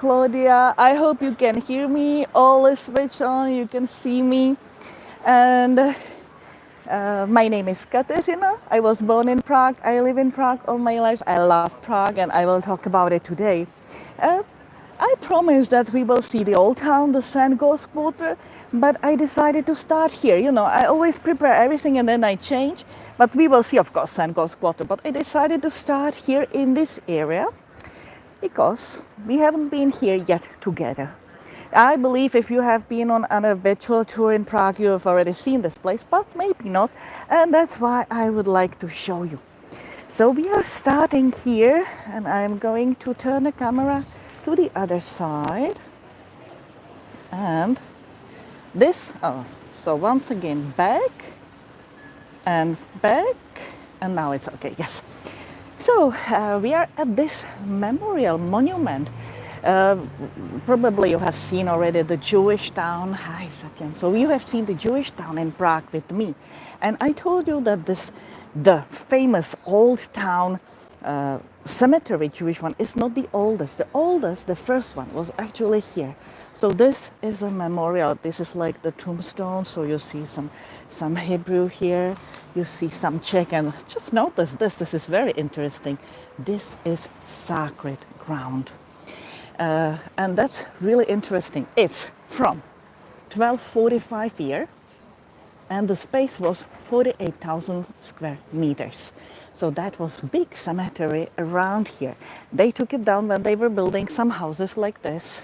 Claudia. I hope you can hear me. All is switched on. You can see me. And my name is Katerina. I was born in Prague. I live in Prague all my life. I love Prague, and I will talk about it today. Uh, I promised that we will see the old town, the St Gall quarter, but I decided to start here. You know, I always prepare everything and then I change. But we will see, of course, St Gall quarter. But I decided to start here in this area because we haven't been here yet together. I believe if you have been on a virtual tour in Prague, you have already seen this place, but maybe not. And that's why I would like to show you. So we are starting here, and I'm going to turn the camera to the other side. And this, so once again, back, and now it's okay, yes. So we are at this memorial monument. Probably you have seen already the Jewish town. Hi, Satyam. So you have seen the Jewish town in Prague with me. And I told you that the famous old town cemetery, Jewish one, is not the oldest. The oldest, the first one, was actually here. So this is a memorial. This is like the tombstone. So you see some Hebrew here. You see some Czech. And just notice this. This is very interesting. This is sacred ground. And that's really interesting. It's from 1245 year, and the space was 48,000 square meters. So that was big cemetery around here. They took it down when they were building some houses like this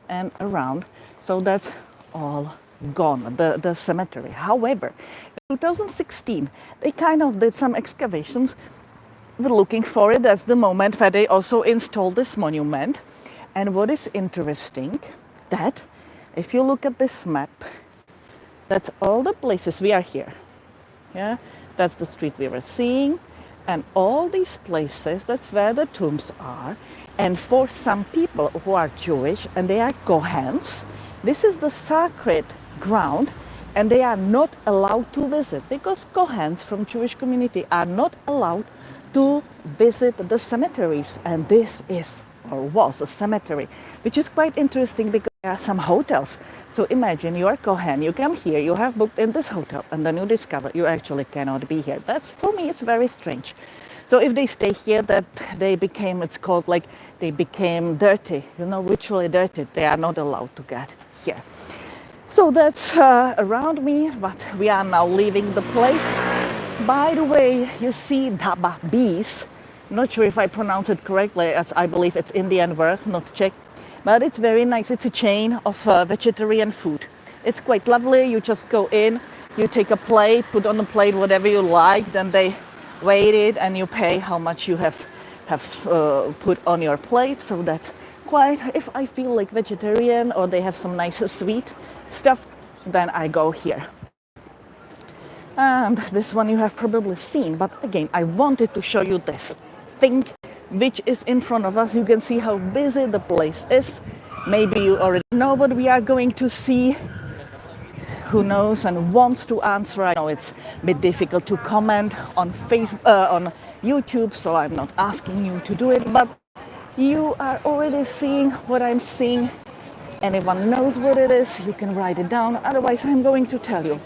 and around. So that's all gone, the cemetery. However, in 2016, they kind of did some excavations. We're looking for it. That's the moment where they also installed this monument. And what is interesting, that if you look at this map, that's all the places we are here. Yeah, that's the street we were seeing. And all these places, that's where the tombs are. And for some people who are Jewish and they are Kohens, this is the sacred ground, and they are not allowed to visit because Kohens from Jewish community are not allowed to visit the cemeteries. And this is or was a cemetery, which is quite interesting because there are some hotels. So imagine you are Kohen, you come here, you have booked in this hotel, and then you discover you actually cannot be here. That's, for me, it's very strange. So if they stay here, that they became, it's called like they became dirty, you know, ritually dirty. They are not allowed to get here. So that's around me, but we are now leaving the place. By the way, you see Daba bees. Not sure if I pronounce it correctly. I believe it's Indian word, not Czech. But it's very nice. It's a chain of vegetarian food. It's quite lovely. You just go in, you take a plate, put on the plate whatever you like, then they weigh it and you pay how much you have put on your plate. So that's quite, if I feel like vegetarian or they have some nice sweet stuff, then I go here. And this one you have probably seen, but again, I wanted to show you this thing which is in front of us. You can see how busy the place is. Maybe you already know what we are going to see. Who knows and wants to answer? I know it's a bit difficult to comment on Facebook, on YouTube, so I'm not asking you to do it, but you are already seeing what I'm seeing. Anyone knows what it is, you can write it down. Otherwise, I'm going to tell you.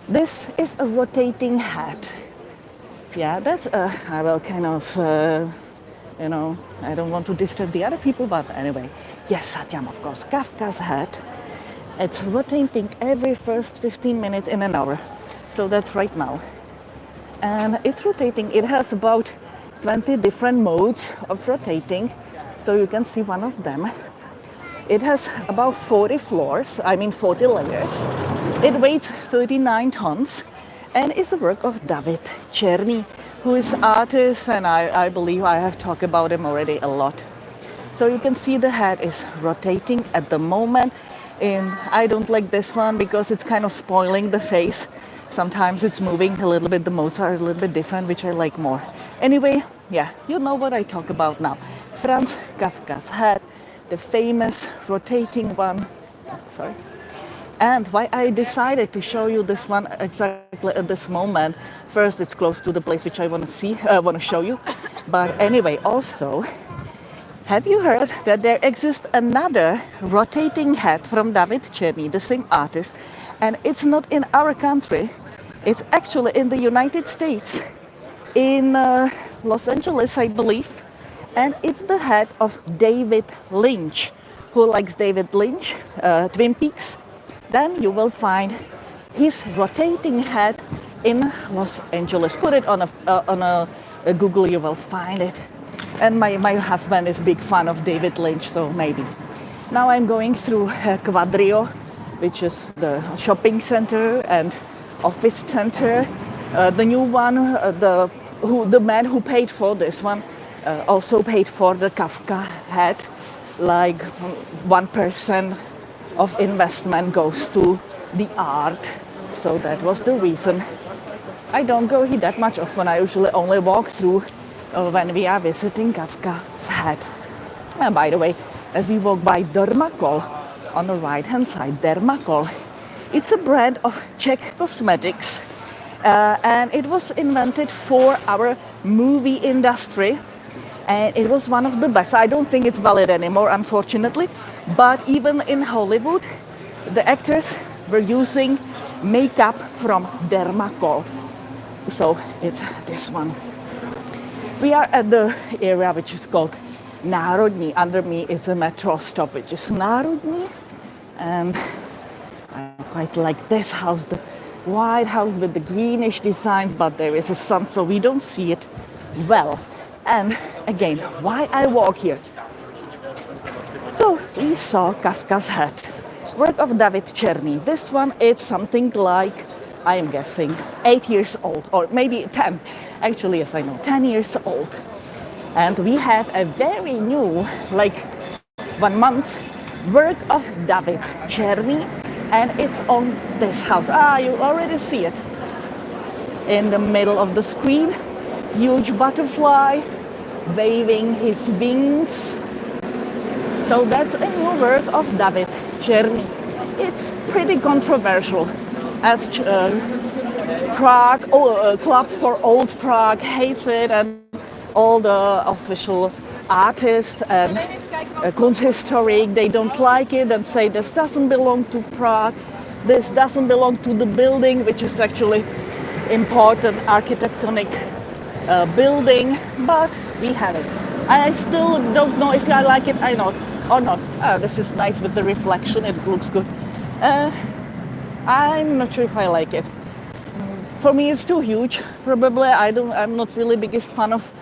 This is a rotating hat. Yeah, that's I will kind of, you know, I don't want to disturb the other people, but anyway. Yes, Satyam, of course, Kafka's hat. It's rotating every first 15 minutes in an hour. So that's right now. And it's rotating. It has about 20 different modes of rotating. So you can see one of them. It has about 40 floors, 40 layers. It weighs 39 tons and it's a work of David Černý, who is an artist, and I believe I have talked about him already a lot. So you can see the head is rotating at the moment. And I don't like this one because it's kind of spoiling the face. Sometimes it's moving a little bit. The modes are a little bit different, which I like more. Anyway, yeah, you know what I talk about now. Franz Kafka's head, the famous rotating one. Sorry. And why I decided to show you this one exactly at this moment. First, it's close to the place which I want to show you. But anyway, also, Have you heard that there exists another rotating head from David Czerny, the same artist, and it's not in our country, it's actually in the United States, in Los Angeles, I believe, and it's the head of David Lynch. Who likes David Lynch, Twin Peaks? Then you will find his rotating head in Los Angeles. Put it on a Google, you will find it. And my husband is a big fan of David Lynch, so maybe. Now I'm going through Quadrio, which is the shopping center and office center. The new one, the man who paid for this one also paid for the Kafka head. Like 1% of investment goes to the art. So that was the reason. I don't go here that much often. I usually only walk through when we are visiting Kafka's head. And by the way, as we walk by Dermacol on the right hand side, Dermacol, it's a brand of Czech cosmetics and it was invented for our movie industry, and it was one of the best. I don't think it's valid anymore, unfortunately, but even in Hollywood the actors were using makeup from Dermacol. So it's this one. We are at the area which is called Národní. Under me is a metro stop which is Národní, and I quite like this house, the white house with the greenish designs, but there is a sun so we don't see it well. And again, why I walk here? So we saw Kafka's head, work of David Czerny. This one is something like, I am guessing, 8 years old, or maybe 10. Actually, yes, I know, 10 years old. And we have a very new, like 1 month, work of David Czerny, and it's on this house. You already see it. In the middle of the screen, huge butterfly waving his wings. So that's a new work of David Czerny. It's pretty controversial, as Prague, Club for Old Prague hates it, and all the official artists and Kunsthistorik, they don't like it and say this doesn't belong to Prague, this doesn't belong to the building, which is actually important architectonic building, but we have it. I still don't know if I like it or not. This is nice with the reflection, it looks good. I'm not sure if I like it. For me it's too huge, probably. I'm not really biggest fan of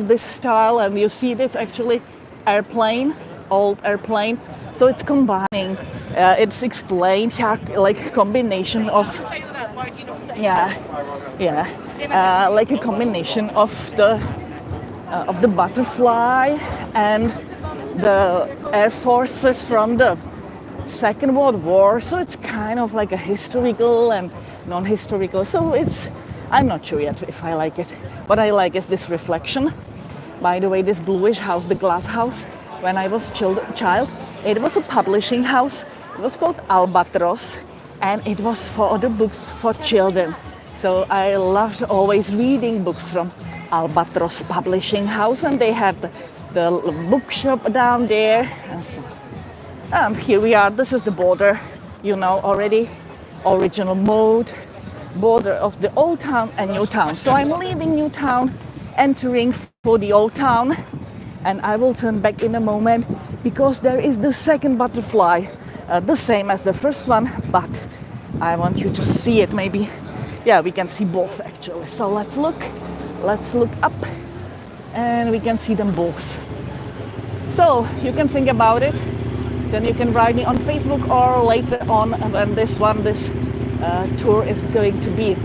this style, and you see this actually airplane, old airplane. So it's combining, it's explained here, like combination of, like a combination of the butterfly and the air forces from the Second World War. So it's kind of like a historical and non-historical. So I'm not sure yet if I like it. What I like is this reflection. By the way, this bluish house, the glass house, when I was child, it was a publishing house. It was called Albatros, and it was for the books for children. So I loved always reading books from Albatros Publishing House, and they have the bookshop down there. And here we are. This is the border, already. Original mode, border of the old town and new town. So I'm leaving new town, entering for the old town, and I will turn back in a moment because there is the second butterfly, the same as the first one, but I want you to see it. Maybe, we can see both actually. So let's look up, and we can see them both. So you can think about it. Then you can write me on Facebook, or later on when this tour is going to be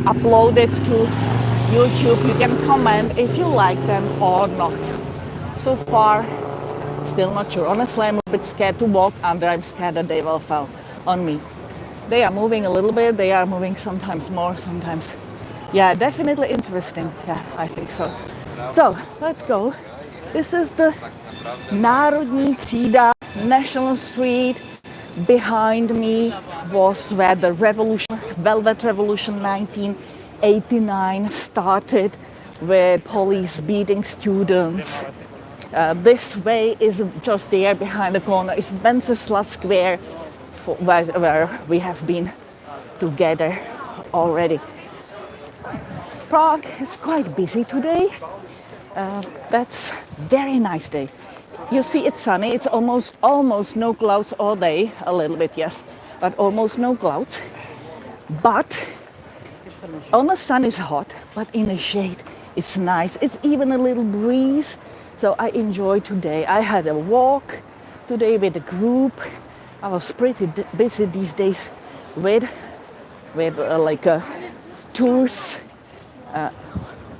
uploaded to YouTube, you can comment if you like them or not. So far, still not sure. Honestly, I'm a bit scared to walk under. I'm scared that they will fall on me. They are moving a little bit. They are moving sometimes more, sometimes. Yeah, definitely interesting. Yeah, I think so. So let's go. This is the Národní třída, National Street. Behind me was where the revolution, Velvet Revolution 1989 started, with police beating students This way is just there behind the corner. It's Wenceslas Square, where we have been together already. Prague is quite busy today. That's very nice day. You see, it's sunny. It's almost no clouds all day. A little bit, yes, but almost no clouds. But on the sun is hot, but in the shade it's nice. It's even a little breeze. So I enjoy today. I had a walk today with a group. I was pretty busy these days with tours,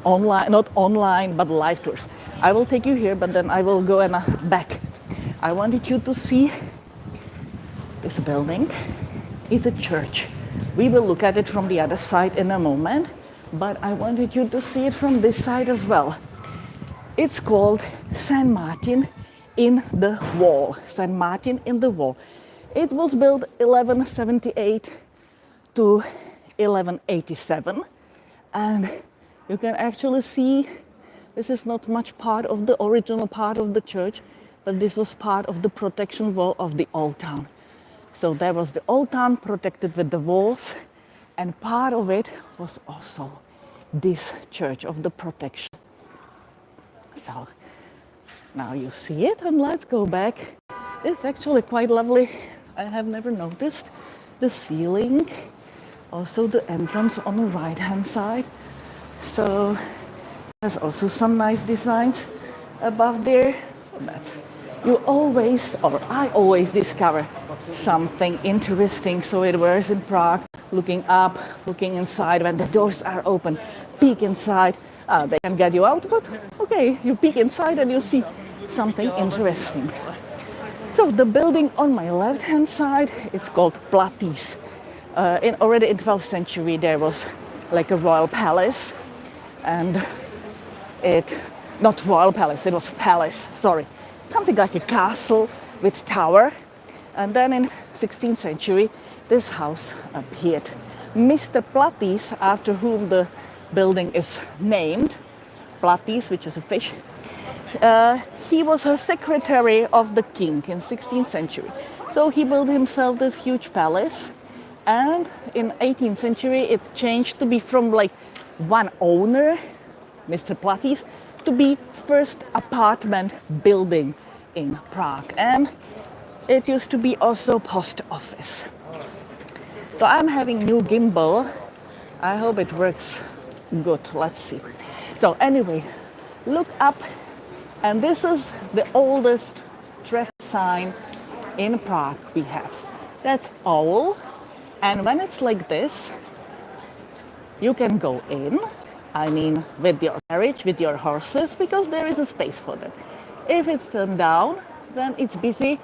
online, not online, but live tours. I will take you here, but then I will go and back. I wanted you to see this building. It's a church. We will look at it from the other side in a moment, but I wanted you to see it from this side as well. It's called St. Martin in the Wall. St. Martin in the Wall. It was built 1178 to 1187, and you can actually see this is not much part of the original part of the church, but this was part of the protection wall of the old town. So there was the old town protected with the walls, and part of it was also this church of the protection. So now you see it, and let's go back. It's actually quite lovely. I have never noticed the ceiling, also the entrance on the right hand side. So there's also some nice designs above there. So that's, I always discover something interesting. So it was in Prague, looking up, looking inside when the doors are open, peek inside. They can get you out, but okay, you peek inside and you see something interesting. So the building on my left-hand side is called Platis. Already in 12th century there was like a royal palace, and not royal palace, it was palace, sorry. Something like a castle with tower. And then in 16th century, this house appeared. Mr. Platis, after whom the building is named, Platis, which is a fish, he was a secretary of the king in 16th century. So he built himself this huge palace, and in 18th century it changed to be from like one owner, Mr. Platis, to be first apartment building in Prague, and it used to be also post office. So I'm having new gimbal. I hope it works good. Let's see. So anyway, look up, and this is the oldest traffic sign in Prague we have. That's owl, and when it's like this, you can go in, I mean with your carriage, with your horses, because there is a space for them. If it's turned down, then it's busy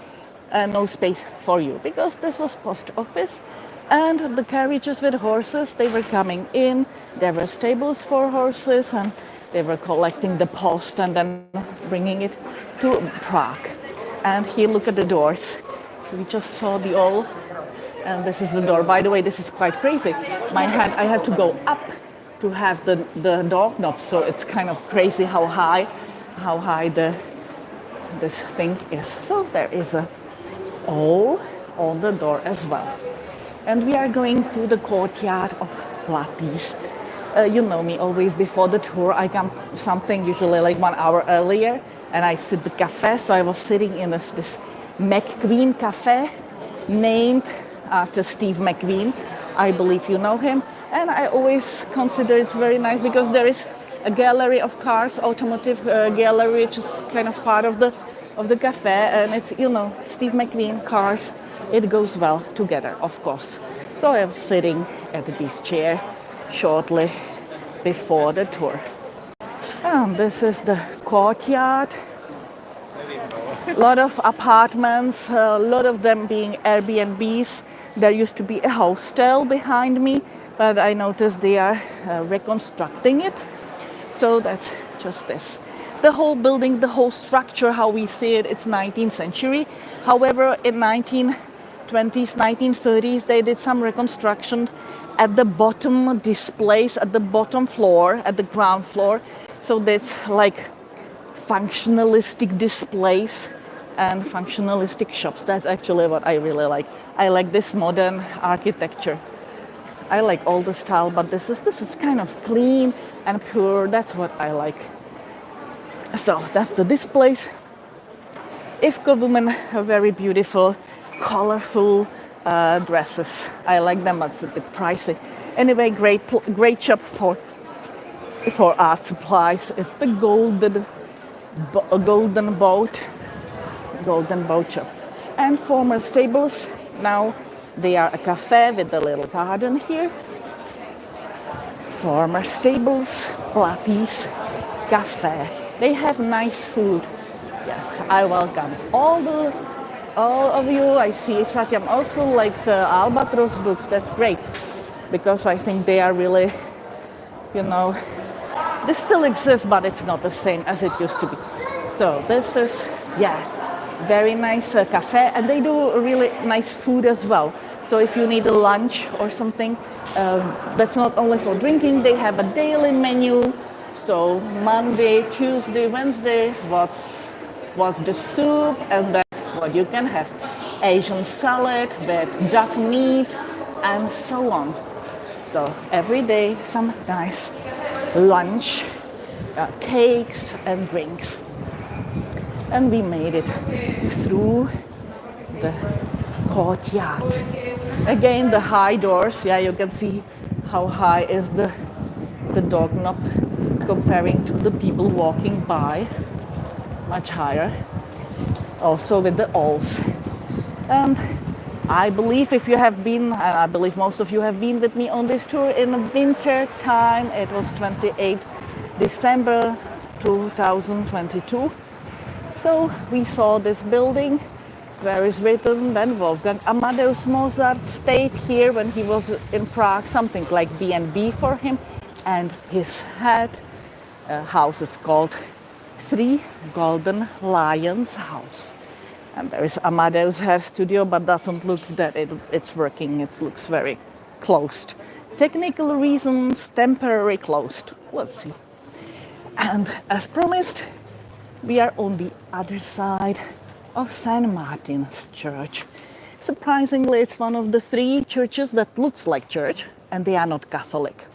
and no space for you, because this was post office, and the carriages with horses, they were coming in, there were stables for horses, and they were collecting the post and then bringing it to Prague. And here, look at the doors. So we just saw the owl, and this is the door. By the way, this is quite crazy. My hand, I have to go up to have the door knob, so it's kind of crazy how high this thing is. So there is a owl on the door as well. And we are going to the courtyard of Platis. You know me, always before the tour I come something usually like 1 hour earlier, and I sit the cafe. So I was sitting in this McQueen cafe, named after Steve McQueen. I believe you know him, and I always consider it's very nice because there is a gallery of cars, automotive gallery, which is kind of part of the cafe, and it's, you know, Steve McQueen cars. It goes well together, of course. So I was sitting at this chair shortly before the tour. And this is the courtyard. A lot of apartments, a lot of them being Airbnbs. There used to be a hostel behind me, but I noticed they are reconstructing it. So that's just this. The whole building, the whole structure, how we see it, it's 19th century. However, in 1920s, 1930s, they did some reconstruction at the bottom displays, at the bottom floor, at the ground floor. So that's like functionalistic displays and functionalistic shops. That's actually what I really like. I like this modern architecture. I like all the style, but this is kind of clean and pure. That's what I like. So that's the displays. Ifko women have very beautiful, colorful dresses. I like them, but it's a bit pricey. Anyway, great shop for art supplies. It's the Golden Boat shop. And former stables. Now they are a cafe with a little garden here. Former stables, Platýs cafe. They have nice food. Yes, I welcome all of you. I see Satyam also like the Albatros books. That's great, because I think they are really, this still exists, but it's not the same as it used to be. So this is, very nice cafe, and they do really nice food as well. So if you need a lunch or something, that's not only for drinking. They have a daily menu. So Monday, Tuesday, Wednesday, what's the soup, and then what you can have. Asian salad with duck meat and so on. So every day some nice lunch, cakes and drinks. And we made it through the courtyard. Again, the high doors. Yeah, you can see how high is the dog knob comparing to the people walking by. Much higher. Also with the owls. And I believe if you have been, and I believe most of you have been with me on this tour in the winter time, it was 28 December 2022. So we saw this building where is written then Wolfgang Amadeus Mozart stayed here when he was in Prague, something like B&B for him, and his house is called Three Golden Lions House. And there is Amadeus hair studio, but doesn't look that it's working. It looks very closed. Technical reasons, temporary closed. We'll see. And as promised, we are on the other side of St. Martin's Church. Surprisingly, it's one of the three churches that looks like church, and they are not Catholic.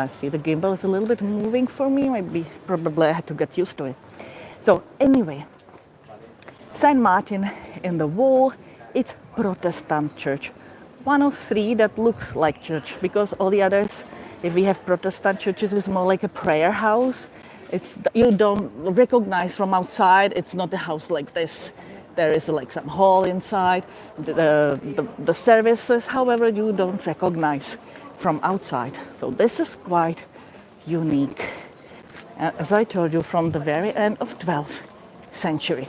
See, the gimbal is a little bit moving for me. Probably I had to get used to it. So anyway, St. Martin in the wall, it's Protestant church. One of three that looks like church, because all the others, if we have Protestant churches, it's more like a prayer house. You don't recognize from outside. It's not a house like this. There is like some hall inside. The services, however, you don't recognize from outside. So this is quite unique. As I told you, from the very end of 12th century.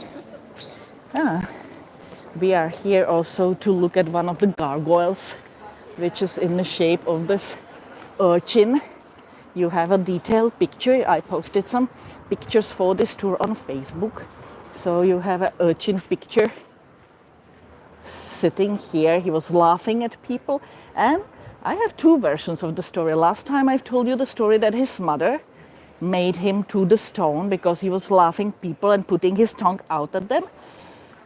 We are here also to look at one of the gargoyles, which is in the shape of this urchin. You have a detailed picture. I posted some pictures for this tour on Facebook. So you have an urchin picture sitting here. He was laughing at people. And I have two versions of the story. Last time I've told you the story that his mother made him to the stone because he was laughing people and putting his tongue out at them.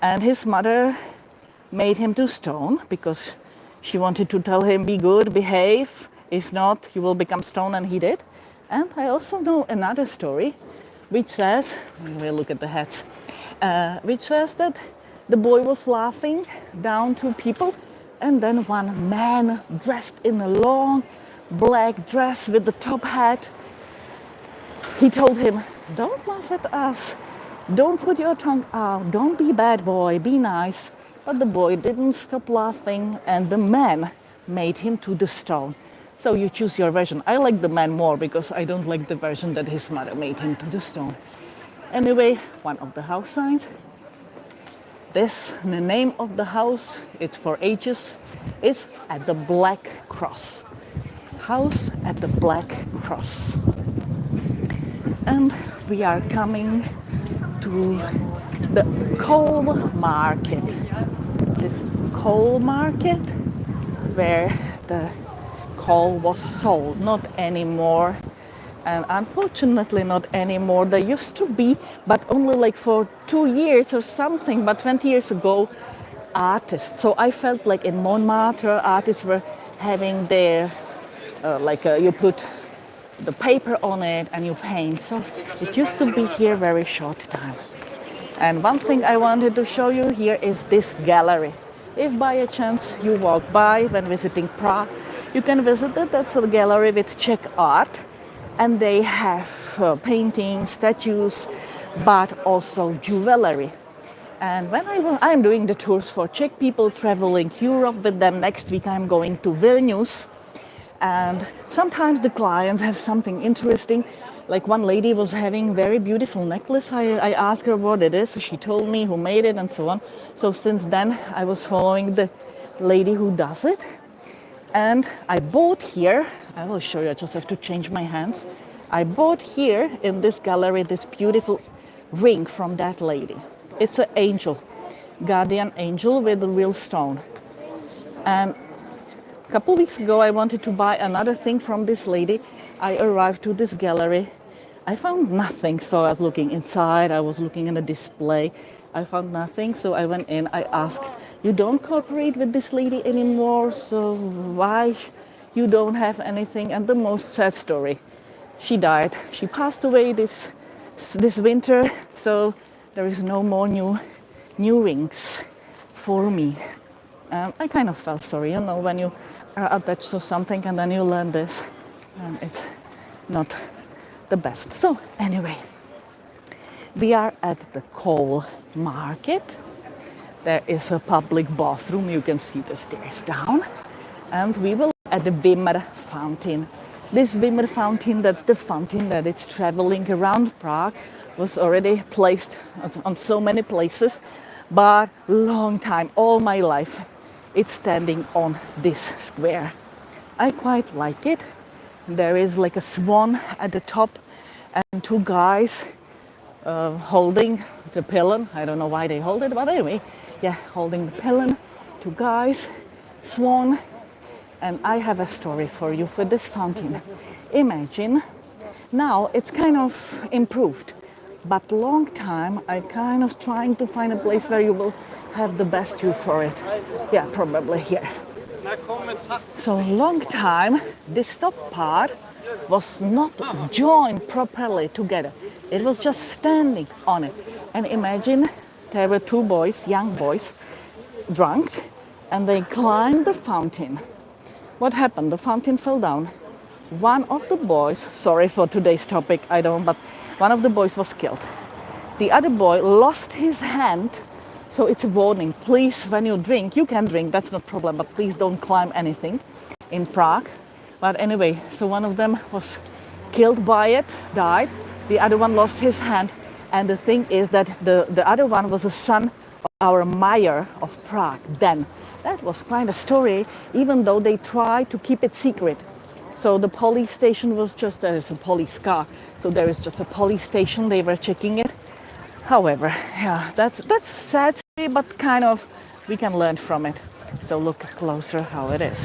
And his mother made him to stone because she wanted to tell him, be good, behave. If not, you will become stone, and he did. And I also know another story, which says, we'll look at the hats, which says that the boy was laughing down to people, and then one man dressed in a long black dress with the top hat, he told him, don't laugh at us, don't put your tongue out, don't be bad boy, be nice. But the boy didn't stop laughing, and the man made him to the stone. So you choose your version. I like the man more because I don't like the version that his mother made him to the stone. Anyway, one of the house signs. The name of the house, it's for ages, is at the Black Cross. House at the Black Cross. And we are coming to the coal market. This coal market where the coal was sold, not anymore And unfortunately not anymore. There used to be, but only like for 2 years or something, but 20 years ago, artists. So I felt like in Montmartre, artists were having their, you put the paper on it and you paint. So it used to be here very short time. And one thing I wanted to show you here is this gallery. If by a chance you walk by when visiting Prague, you can visit it. That's a gallery with Czech art. And they have paintings, statues, but also jewelry. And when I'm doing the tours for Czech people traveling Europe with them, next week I'm going to Vilnius. And sometimes the clients have something interesting. Like one lady was having very beautiful necklace. I asked her what it is. She told me who made it and so on. So since then I was following the lady who does it. And I bought here, I will show you, I just have to change my hands. I bought here in this gallery this beautiful ring from that lady. It's an angel, guardian angel with a real stone. And a couple weeks ago I wanted to buy another thing from this lady. I arrived to this gallery. I found nothing, so I was looking inside, I was looking in a display. I found nothing, so I went in. I asked, you don't cooperate with this lady anymore, so why you don't have anything? And the most sad story, she died. She passed away this winter, so there is no more new rings for me. I kind of felt sorry, when you are attached to something and then you learn this, and it's not the best. So anyway, we are at the coal market. There is a public bathroom. You can see the stairs down. And we will at the Wimmer fountain. This Wimmer fountain, that's the fountain that is traveling around Prague, was already placed on so many places, but long time, all my life, it's standing on this square. I quite like it. There is like a swan at the top and two guys holding the pylon. I don't know why they hold it, but anyway, yeah, holding the pylon, two guys, swan. And I have a story for you for this fountain. Imagine, now it's kind of improved, but long time I kind of trying to find a place where you will have the best view for it. Yeah, probably here. So long time, this top part was not joined properly together. It was just standing on it. And imagine there were two boys, young boys, drunk, and they climbed the fountain. What happened? The fountain fell down. One of the boys, sorry for today's topic, but one of the boys was killed. The other boy lost his hand. So it's a warning. Please, when you drink, you can drink, that's no problem, but please don't climb anything in Prague. But anyway, so one of them was killed by it, died. The other one lost his hand. And the thing is that the other one was a son of our mayor of Prague then. That was quite a story, even though they tried to keep it secret. So the police station was just, there is a police car, so there is just a police station, they were checking it. However, yeah, that's sad, but kind of we can learn from it. So look closer how it is.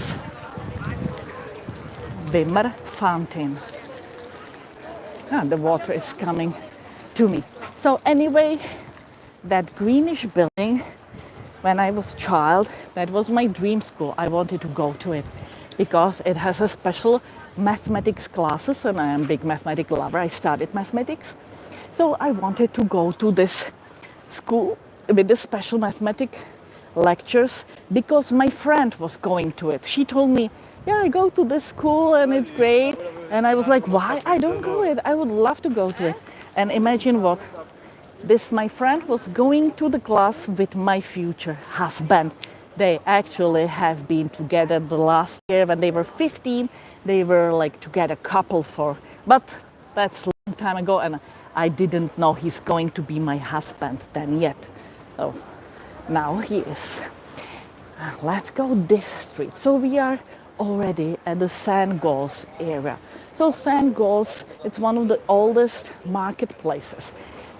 Wimmer fountain. The water is coming to me. So anyway, that greenish building, when I was a child, that was my dream school. I wanted to go to it because it has a special mathematics classes, and I am a big mathematics lover. I studied mathematics. So I wanted to go to this school with the special mathematics lectures because my friend was going to it. She told me, yeah, I go to this school and it's great. And I was like, why? I don't go it. I would love to go to it. And imagine what? My friend was going to the class with my future husband. They actually have been together the last year when they were 15. They were like together couple but that's a long time ago. And I didn't know he's going to be my husband then yet. So now he is. Let's go this street. So we are already at the St Gall's area. So St Gall's, it's one of the oldest marketplaces.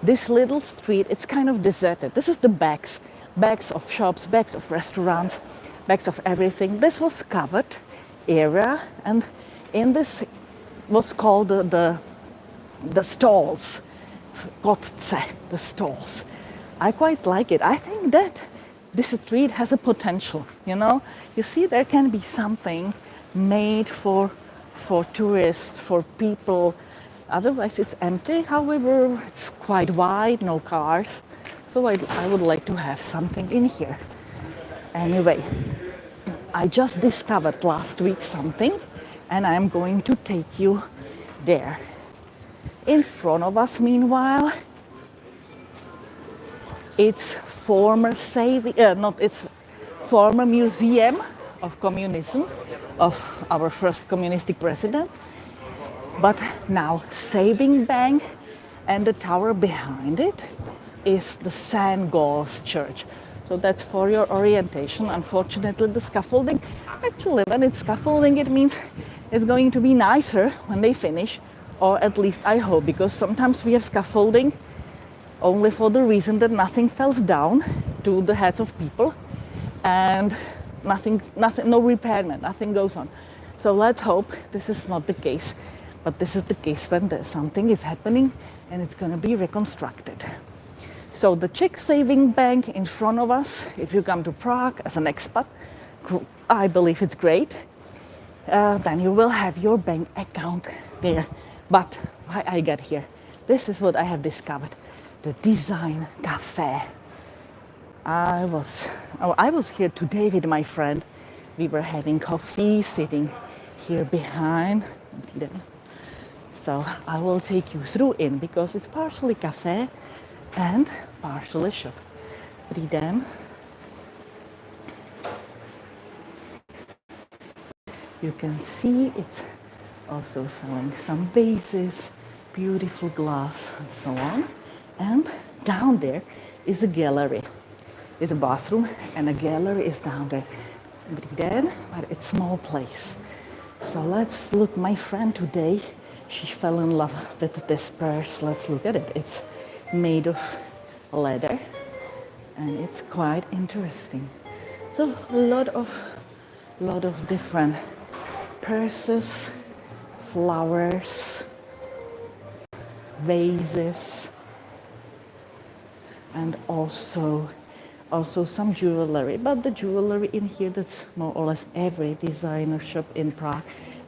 This little street, it's kind of deserted. This is the bags of shops, bags of restaurants, bags of everything. This was covered area, and in this was called the stalls, Kotce, the stalls. I quite like it. I think that this street has a potential. You know, you see, there can be something made for tourists, for people. Otherwise, it's empty. However, it's quite wide, no cars. So I would like to have something in here. Anyway, I just discovered last week something, and I'm going to take you there. In front of us, meanwhile, it's former museum of communism of our first communistic president, but now saving bank, and the tower behind it is the St Gall's church. So that's for your orientation. Unfortunately, the scaffolding, actually when it's scaffolding, it means it's going to be nicer when they finish, or at least I hope, because sometimes we have scaffolding only for the reason that nothing falls down to the heads of people, and nothing, no repairment, nothing goes on. So let's hope this is not the case, but this is the case when something is happening and it's going to be reconstructed. So the Czech saving bank in front of us, if you come to Prague as an expat, I believe it's great. Then you will have your bank account there. But why I got here, this is what I have discovered. The Design Cafe. I was here today with my friend. We were having coffee, sitting here behind. So I will take you through in, because it's partially cafe and partially shop. Dobrý den. You can see it's also selling some vases, beautiful glass, and so on. And down there is a gallery. There's a bathroom and a gallery is down there. Dobrý den, but it's a small place. So let's look. My friend today, she fell in love with this purse. Let's look at it. It's made of leather and it's quite interesting. So a lot of different purses, flowers, vases, and also some jewelry. But the jewelry in here, that's more or less every designer shop in Prague.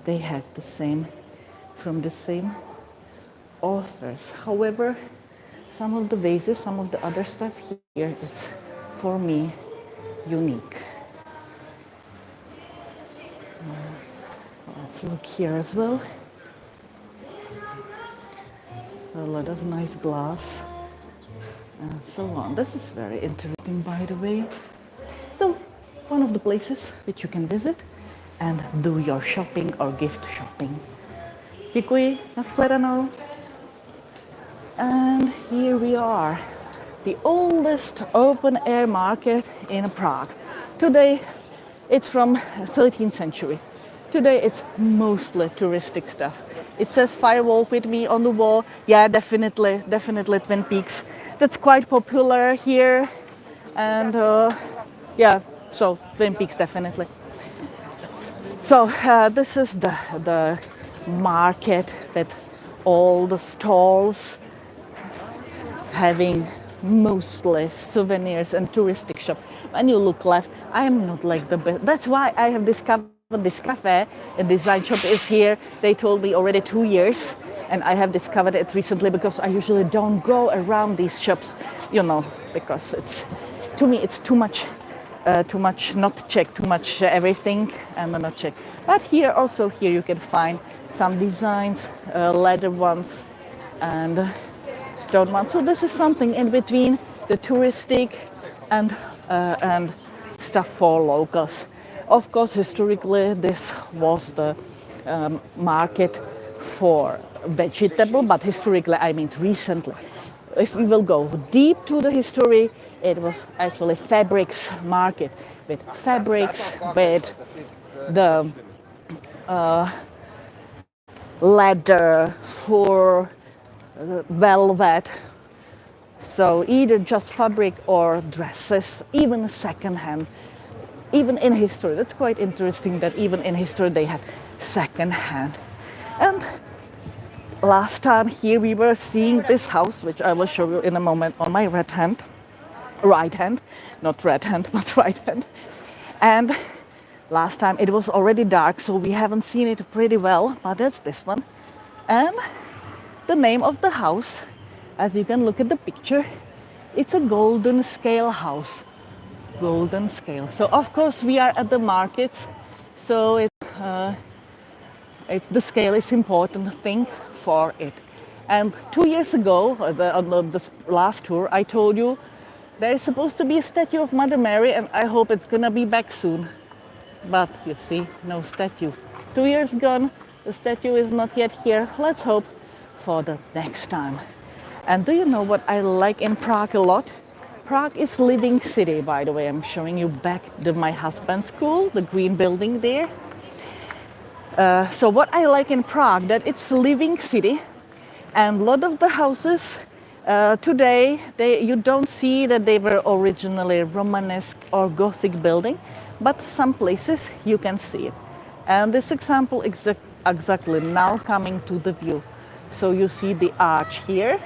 They have the same, from the same authors. However, some of the vases, some of the other stuff here is, for me, unique. Let's look here as well. A lot of nice glass and so on. This is very interesting, by the way. So, one of the places which you can visit and do your shopping or gift shopping. Děkuji, nashledanou. And here we are, the oldest open air market in Prague. Today, it's from 13th century. Today it's mostly touristic stuff. It says Fire Walk with me on the wall. Yeah, definitely Twin Peaks. That's quite popular here. And yeah, so Twin Peaks definitely. So this is the market with all the stalls having mostly souvenirs and touristic shop. When you look left, I am not like the best. That's why I have discovered this cafe. A design shop is here. They told me already 2 years, and I have discovered it recently because I usually don't go around these shops, you know, because it's, to me, it's too much not check, too much everything and not check. But here you can find some designs, leather ones and stone ones. So this is something in between the touristic and stuff for locals. Of course, historically, this was the market for vegetable, but historically, I mean recently. If we will go deep to the history, it was actually fabrics market, with fabrics, with the leather, fur, velvet. So either just fabric or dresses, even second-hand. Even in history, that's quite interesting that even in history they had second-hand. And last time here we were seeing this house, which I will show you in a moment, on my right hand, not red hand, but right hand. And last time it was already dark, so we haven't seen it pretty well, but that's this one. And the name of the house, as you can look at the picture, it's a golden scale house. Golden scale. So of course we are at the market, so the scale is important thing for it. And 2 years ago, on the last tour, I told you there is supposed to be a statue of Mother Mary, and I hope it's gonna be back soon. But you see, no statue. 2 years gone, the statue is not yet here. Let's hope for the next time. And do you know what I like in Prague a lot? Prague is living city, by the way. I'm showing you back my husband's school, the green building there. So what I like in Prague, that it's a living city, and a lot of the houses today, you don't see that they were originally Romanesque or Gothic building, but some places you can see it. And this example exactly now coming to the view. So you see the arch here,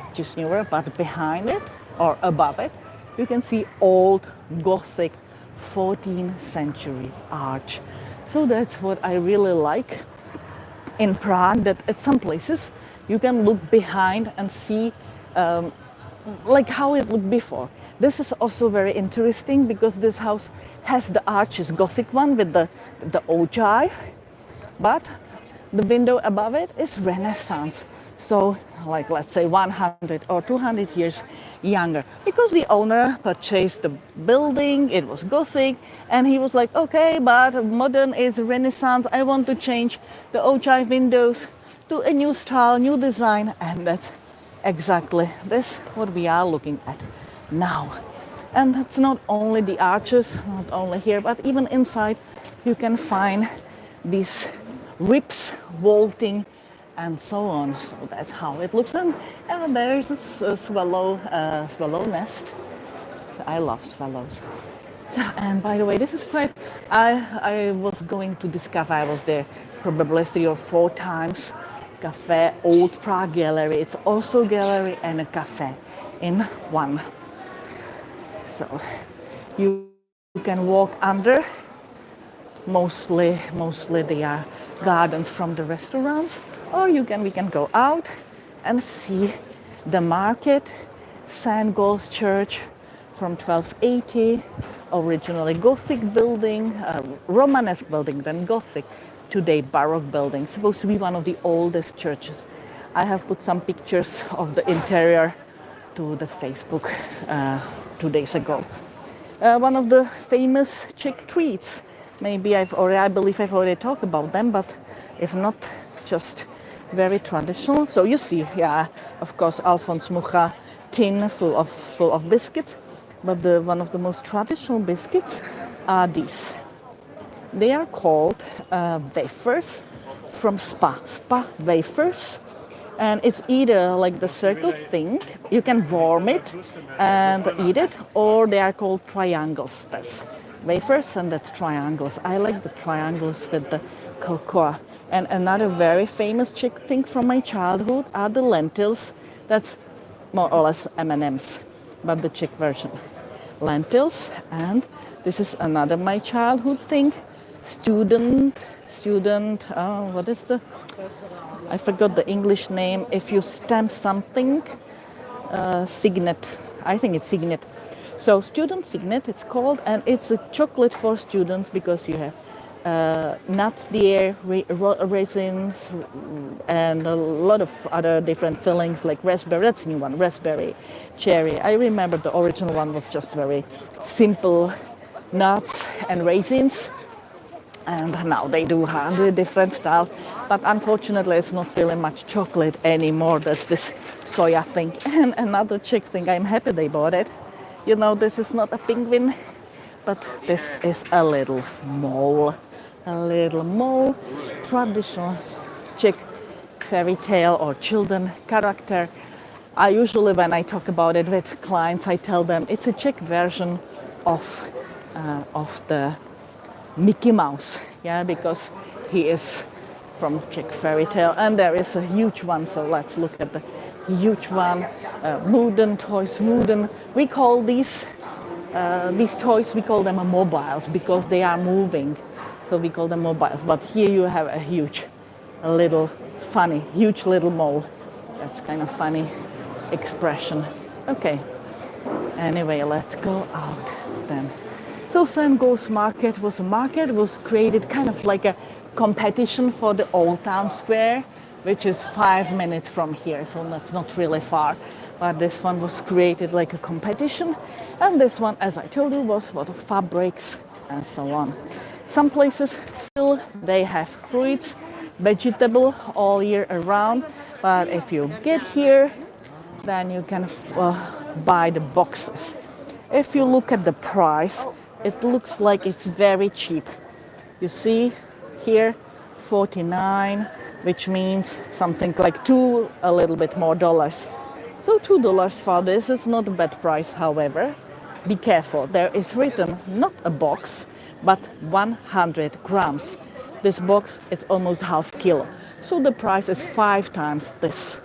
which is newer, but behind it or above it, you can see old Gothic 14th century arch. So that's what I really like in Prague, that at some places you can look behind and see like how it looked before. This is also very interesting because this house has the arches, Gothic one with the ogive, but the window above it is Renaissance. So like let's say 100 or 200 years younger, because the owner purchased the building, it was Gothic, and he was like, okay, but modern is Renaissance, I want to change the ogive windows to a new style, new design, and that's exactly this what we are looking at now. And it's not only the arches, not only here, but even inside you can find these ribs, vaulting, and so on. So that's how it looks. And there's a swallow nest. So I love swallows. And by the way, this is quite, I was going to this cafe. I was there probably 3 or 4 times. Cafe Old Prague Gallery. It's also a gallery and a cafe in one. So you can walk under. Mostly they are gardens from the restaurants, or we can go out and see the market, St Gall's church from 1280, originally Gothic building, Romanesque building, then Gothic, today Baroque building, supposed to be one of the oldest churches. I have put some pictures of the interior to the Facebook 2 days ago. One of the famous Czech treats. Maybe I believe I've already talked about them, but if not, just very traditional. So you see, yeah, of course, Alphonse Mucha tin full of biscuits, but one of the most traditional biscuits are these. They are called wafers from Spa wafers, and it's either like the circle thing, you can warm it and eat it, or they are called triangles. That's wafers and that's triangles. I like the triangles with the cocoa. And another very famous Czech thing from my childhood are the lentils. That's more or less M&Ms, but the Czech version. Lentils, and this is another my childhood thing. Student, what is I forgot the English name. If you stamp something, signet, I think it's signet. So student signet, it's called, and it's a chocolate for students because you have nuts there, raisins, and a lot of other different fillings like raspberry. That's a new one, raspberry, cherry. I remember the original one was just very simple nuts and raisins. And now they do 100 different styles, but unfortunately it's not really much chocolate anymore. That's this soya thing. And another Czech thing, I'm happy they bought it. You know, this is not a penguin, but this is a little mole. A little mole, traditional Czech fairy tale or children character. I usually, when I talk about it with clients, I tell them it's a Czech version of the Mickey Mouse, yeah, because he is from Czech fairy tale. And there is a huge one, so let's look at the huge one. Wooden toys, wooden. We call these toys, we call them mobiles because they are moving. So we call them mobiles. But here you have a huge, a little funny, huge little mole. That's kind of funny expression. Okay. Anyway, let's go out then. So St Gall's market was created kind of like a competition for the Old Town Square, which is 5 minutes from here, so that's not really far. But this one was created like a competition, and this one, as I told you, was for the fabrics and so on. Some places still they have fruits, vegetable all year around, but if you get here, then you can buy the boxes. If you look at the price, it looks like it's very cheap. You see here, 49, which means something like a little bit more dollars. So $2 for this is not a bad price, however. Be careful, there is written not a box, but 100 grams. This box is almost half kilo. So the price is 5 times this.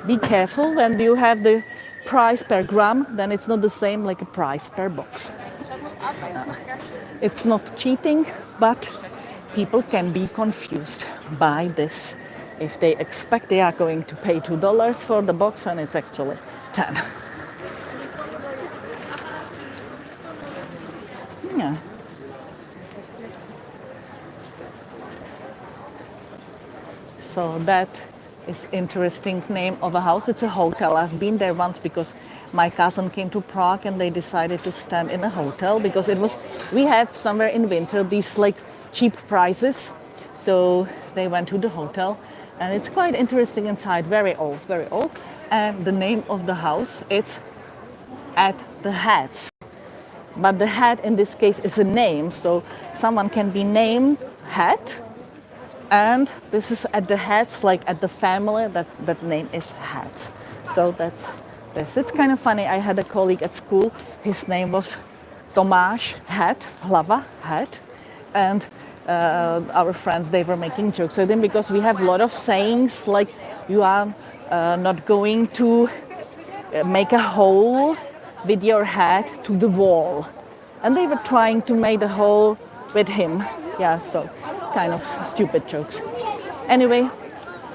Be careful when you have the price per gram, then it's not the same like a price per box. It's not cheating, but people can be confused by this. If they expect they are going to pay $2 for the box and it's actually 10. Yeah. So that is interesting name of a house. It's a hotel. I've been there once because my cousin came to Prague and they decided to stand in a hotel because we have somewhere in winter these like cheap prices. So they went to the hotel and it's quite interesting inside, very old, very old. And the name of the house, it's At the Hats. But the hat in this case is a name, so someone can be named Hat. And this is at the Hats, like at the family, that name is Hats. So that's this. It's kind of funny. I had a colleague at school. His name was Tomáš Hat, Hlava Hat. And our friends, they were making jokes with him because we have a lot of sayings like you are not going to make a hole with your hat to the wall. And they were trying to make a hole with him. Yeah, so kind of stupid jokes. Anyway,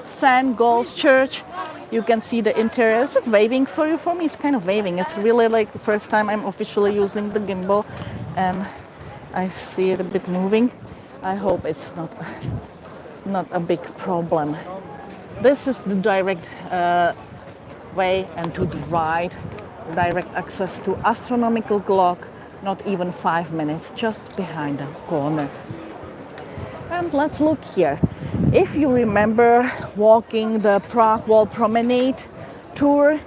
St Gall's Church. You can see the interior. Is it waving for you? For me, it's kind of waving. It's really like the first time I'm officially using the gimbal, and I see it a bit moving. I hope it's not a big problem. This is the direct way, and to the right, direct access to astronomical clock. Not even 5 minutes, just behind the corner. And let's look here. If you remember walking the Prague Wall Promenade tour,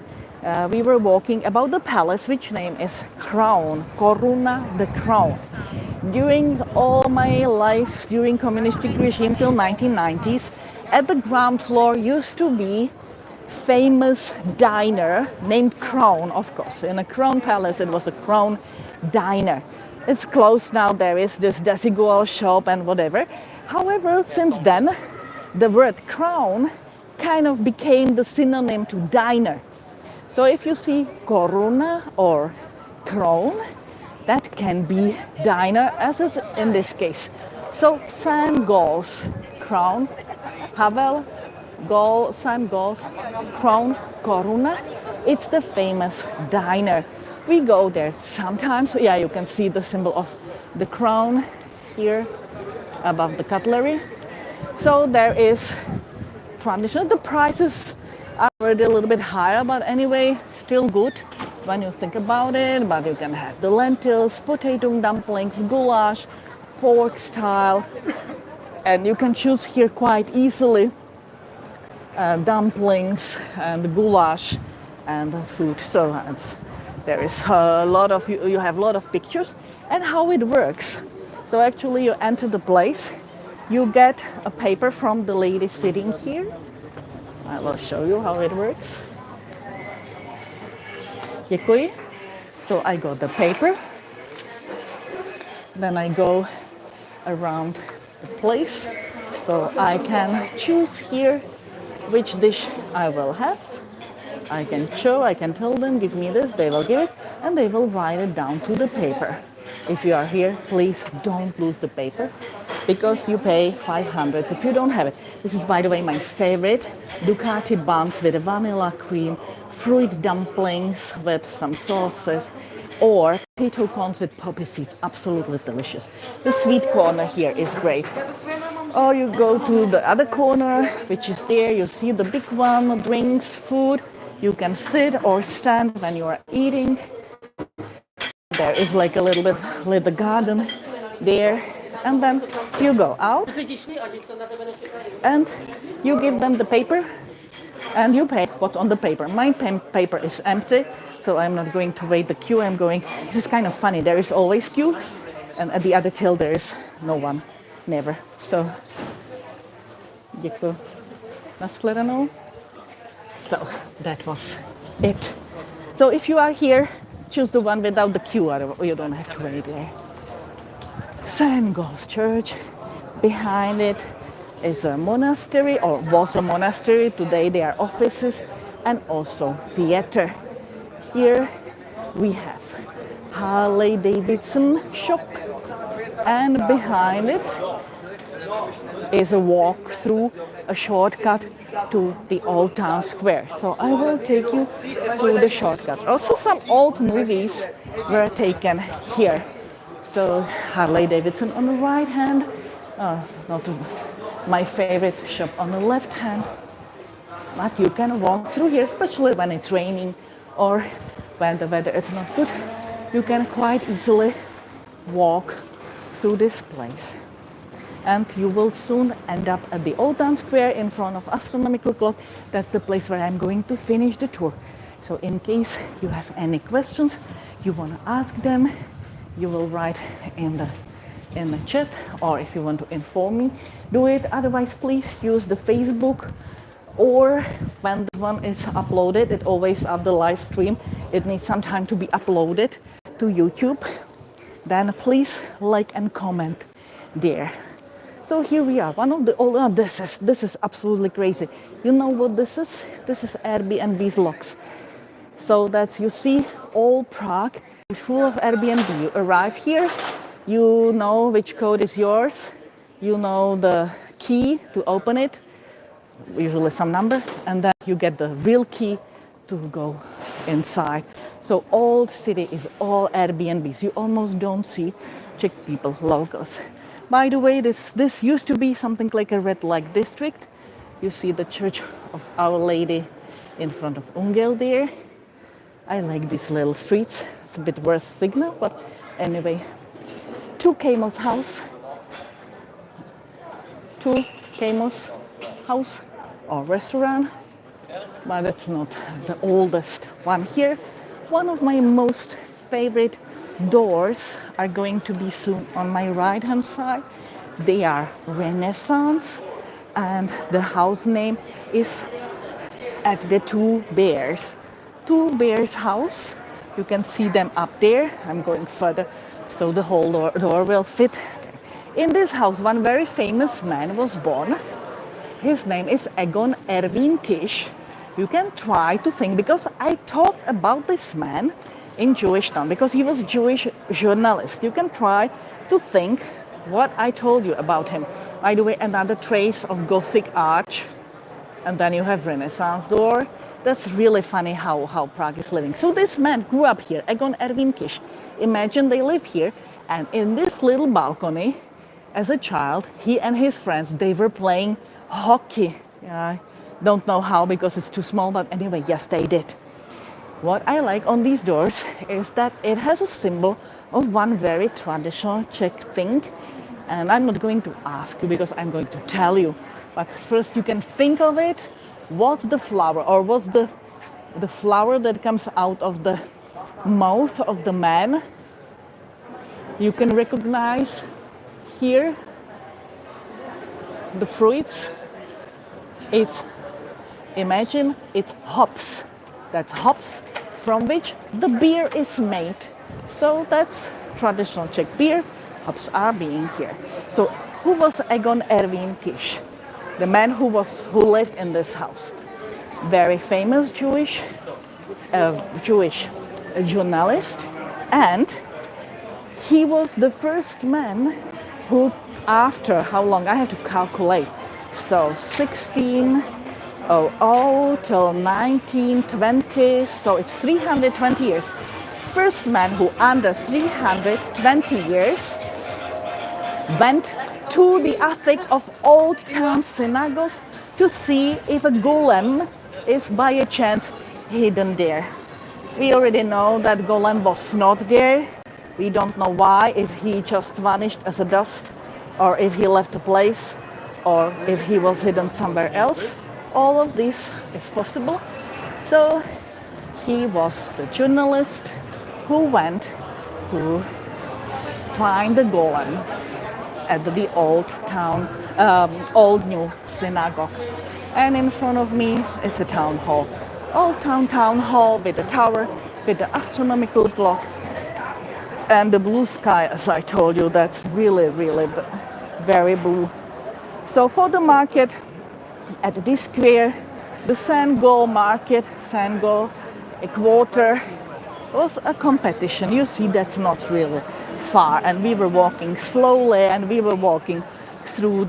we were walking about the palace, which name is Crown, Koruna the Crown. During all my life, during communistic regime till 1990s, at the ground floor used to be famous diner named Crown, of course. In a Crown Palace, it was a Crown diner. It's closed now. There is this desigual shop and whatever. However, since then, the word crown kind of became the synonym to diner. So if you see Koruna or crown, that can be diner, as is in this case. So St Gall's Crown, Havel, Gall, St Gall's Crown, Koruna, it's the famous diner. We go there sometimes. Yeah, you can see the symbol of the crown here above the cutlery. So there is traditional. The prices are already a little bit higher, but anyway, still good when you think about it. But you can have the lentils, potato dumplings, goulash, pork style, and you can choose here quite easily dumplings and goulash and food. So there is a lot of you have a lot of pictures and how it works. So actually, you enter the place, you get a paper from the lady sitting here. I will show you how it works. Děkuji. So I got the paper. Then I go around the place. So So I can choose here which dish I will have. I can show, I can tell them, give me this, they will give it, and they will write it down to the paper. If you are here, please don't lose the paper because you pay 500 if you don't have it. This is, by the way, my favorite Ducati buns with vanilla cream, fruit dumplings with some sauces, or potato corns with poppy seeds. Absolutely delicious. The sweet corner here is great. Or you go to the other corner, which is there. You see the big one, drinks, food. You can sit or stand when you are eating. There is like a little bit little garden there. And then you go out and you give them the paper and you pay what's on the paper. My paper is empty, so I'm not going to wait the queue. I'm going, this is kind of funny. There is always queue, and at the other till there is no one, never. So, děkuji. Nashledanou. So that was it. So if you are here, choose the one without the queue, or you don't have to wait there. St Gall's Church. Behind it is a monastery, or was a monastery. Today they are offices and also theater. Here we have Harley Davidson shop, and behind it is a walk through a shortcut to the old town square. So I will take you through the shortcut. Also some old movies were taken here. So Harley Davidson on the right hand, not my favorite shop on the left hand. But you can walk through here, especially when it's raining or when the weather is not good. You can quite easily walk through this place. And you will soon end up at the Old Town Square in front of Astronomical Clock. That's the place where I'm going to finish the tour. So in case you have any questions, you want to ask them, you will write in the chat, or if you want to inform me, do it. Otherwise, please use the Facebook, or when the one is uploaded, it always after the live stream, it needs some time to be uploaded to YouTube. Then please like and comment there. So here we are, one of the old, this is absolutely crazy. You know what this is? This is Airbnb's locks. So that's, you see, all Prague is full of Airbnb. You arrive here, you know which code is yours, you know the key to open it, usually some number, and then you get the real key to go inside. So old city is all Airbnbs. You almost don't see Czech people, locals. By the way, this used to be something like a red light district. You see the Church of Our Lady in front of St Gall there. I like these little streets. It's a bit worse signal, but anyway. Two Camels house or restaurant, but it's not the oldest one here. One of my most favorite doors are going to be soon on my right hand side. They are Renaissance, and the house name is at the Two Bears. Two Bears house. You can see them up there. I'm going further so the whole door will fit. In this house, one very famous man was born. His name is Egon Erwin Kish. You can try to think, because I talked about this man in Jewish Town, because he was a Jewish journalist. You can try to think what I told you about him. By the way, another trace of Gothic arch, and then you have Renaissance door. That's really funny how Prague is living. So this man grew up here, Egon Erwin Kish. Imagine they lived here, and in this little balcony, as a child, he and his friends, they were playing hockey. I don't know how because it's too small, but anyway, yes, they did. What I like on these doors is that it has a symbol of one very traditional Czech thing. And I'm not going to ask you because I'm going to tell you. But first you can think of it. What's the flower, or what's the flower that comes out of the mouth of the man? You can recognize here the fruits. Imagine it's hops. That's hops from which the beer is made. So that's traditional Czech beer. Hops are being here. So Who was Egon Erwin Kisch? The man who lived in this house. Very famous Jewish journalist, and he was the first man who, after how long? I have to calculate. So 1600 till 1920, so it's 320 years. First man who under 320 years went to the attic of Old Town Synagogue to see if a golem is by a chance hidden there. We already know that golem was not there. We don't know why, if he just vanished as a dust, or if he left the place, or if he was hidden somewhere else. All of this is possible. So he was the journalist who went to find the golem at the old new synagogue. And in front of me is a town hall. Old town hall with a tower, with the astronomical clock, and the blue sky, as I told you, that's really, really very blue. So for the market at this square, the St Gall market, St Gall, a quarter, was a competition. You see, that's not really far, and we were walking slowly, and we were walking through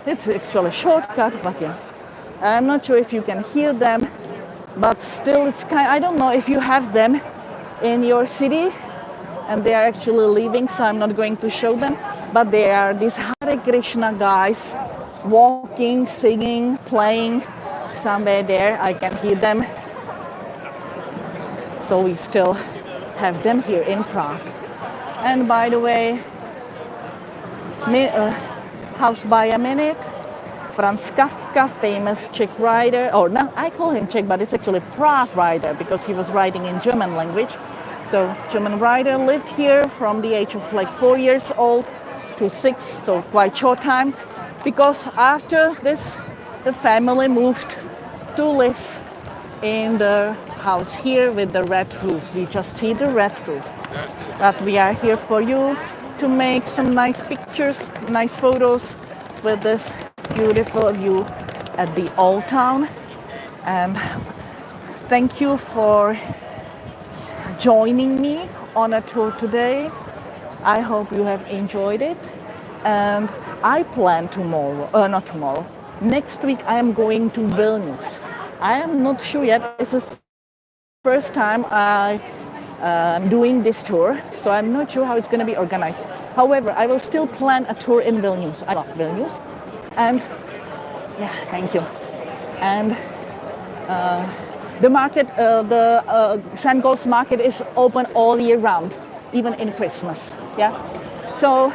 it's actually a shortcut, but yeah, I'm not sure if you can hear them, but still it's I don't know if you have them in your city, and they are actually leaving, so I'm not going to show them, but they are these Hare Krishna guys walking, singing, playing somewhere there. I can hear them. So we still have them here in Prague. And by the way, House by a Minute, Franz Kafka, famous Czech writer, or no, I call him Czech, but it's actually Prague writer because he was writing in German language. So German writer lived here from the age of like 4 years old to 6, so quite short time. Because after this, the family moved to live in the house here with the red roof. We just see the red roof. But we are here for you to make some nice pictures, nice photos with this beautiful view at the old town. And thank you for joining me on a tour today. I hope you have enjoyed it. And I plan next week I am going to Vilnius. I am not sure yet. It's the first time I'm doing this tour, so I'm not sure how it's going to be organized. However, I will still plan a tour in Vilnius. I love Vilnius. And yeah, thank you. And the market, the St Gall's market is open all year round, even in Christmas. Yeah. So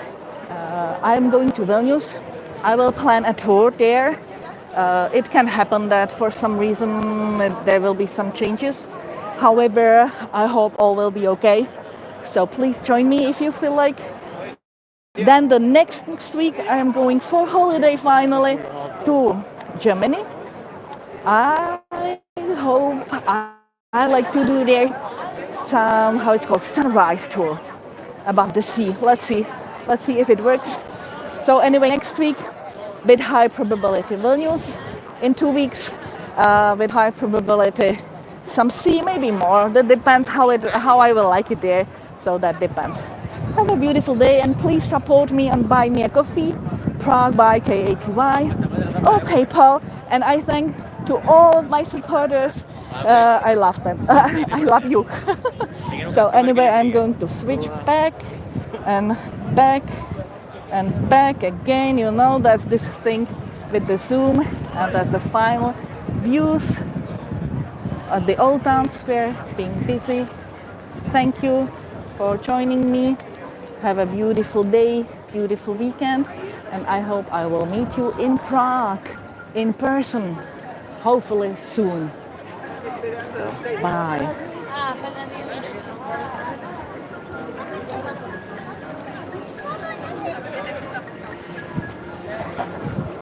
I am going to Vilnius. I will plan a tour there. It can happen that for some reason there will be some changes. However, I hope all will be okay. So please join me if you feel like. Then the next week I am going for holiday finally to Germany. I hope I like to do there some, how it's called, sunrise tour above the sea. Let's see if it works. So anyway, next week with high probability Vilnius. In 2 weeks with high probability some sea, maybe more. That depends how I will like it there. So that depends. Have a beautiful day, and please support me and buy me a coffee, Prague by Katy, or PayPal. And I thank to all of my supporters. I love them. I love you. So anyway, I'm going to switch back and back and back again. You know, that's this thing with the zoom, and that's the final views of the old town square, being busy. Thank you for joining me. Have a beautiful day, beautiful weekend, and I hope I will meet you in Prague in person, hopefully soon. So, bye.